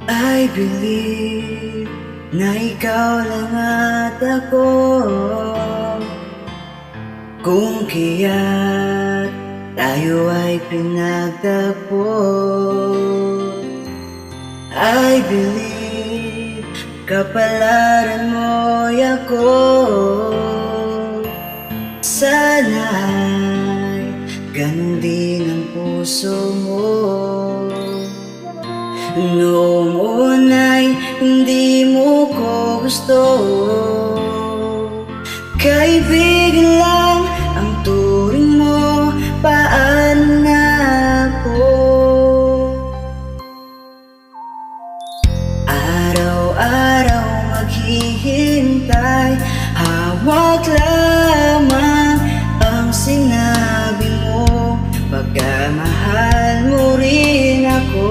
I believe na ikaw lang at ako, kung kaya't tayo ay pinagtagpo. I believe kapalaran mo'y ako, sana'y ganun din ang puso mo. Noong una'y hindi mo ko gusto, kaibigan lang ang turing mo, paano na ako? Araw-araw maghihintay, hawak lamang ang sinabi mo, pagkamahal mo rin ako.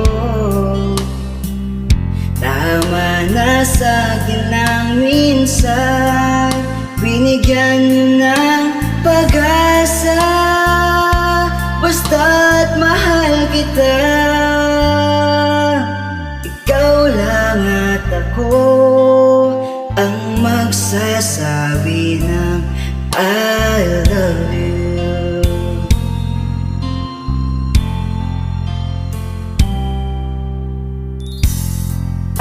Tama na sa'kin ang minsan, binigyan mo ng pag-asa, basta't mahal kita. Ikaw lang at ako ang magsasabi ng I love you.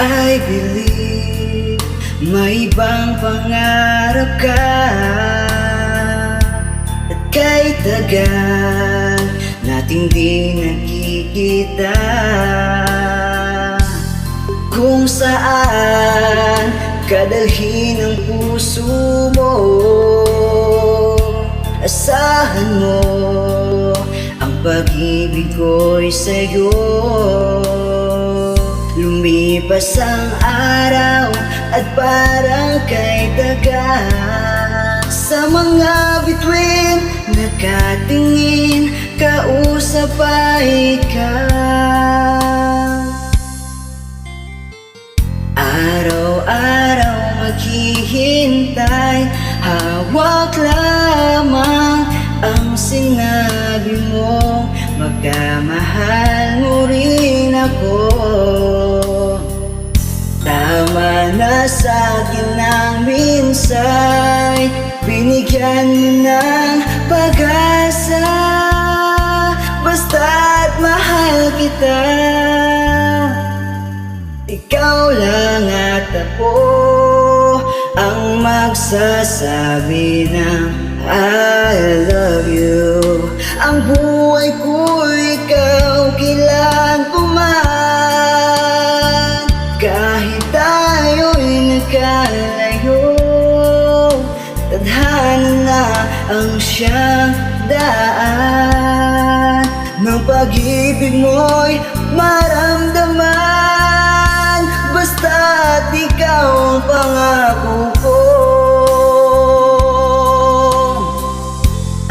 I believe may ibang pangarap ka, at kahit tagal nating di nakikita, kung saan kadalhin ang puso mo, asahan mo ang pag-ibig ko'y sa'yo. Lumipas ang araw at parang kay tagal, sa mga bituin nakatingin, kausap ay ikaw. Araw-araw maghihintay, hawak lamang ang sinabi mo, magkamahal mo rin ako. Tama na sa'kin ang minsan, binigyan mo ng pag-asa, basta't mahal kita. Ikaw lang at ako ang magsasabi ng I love you. Ang buhay ko'y ikaw, kailan pa man, kahit tayo'y nagkalayo, tadhana na ang siyang daan ng pag-ibig mo'y maramdaman, basta't ikaw ang pangako ko.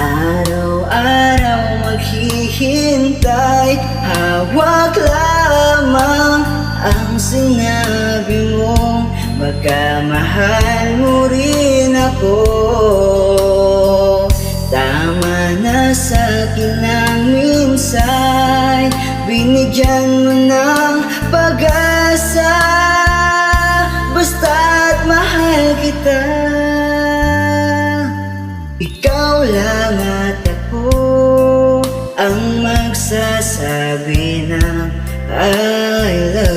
Araw-araw maghihintay, hawak lamang ang sinabi mo, magkamahal mo rin ako. Tama na sa'kin ang minsan, binigyan mo ng pag-asa, basta't mahal kita. Ikaw lang at ako ang magsasabi ng I love you.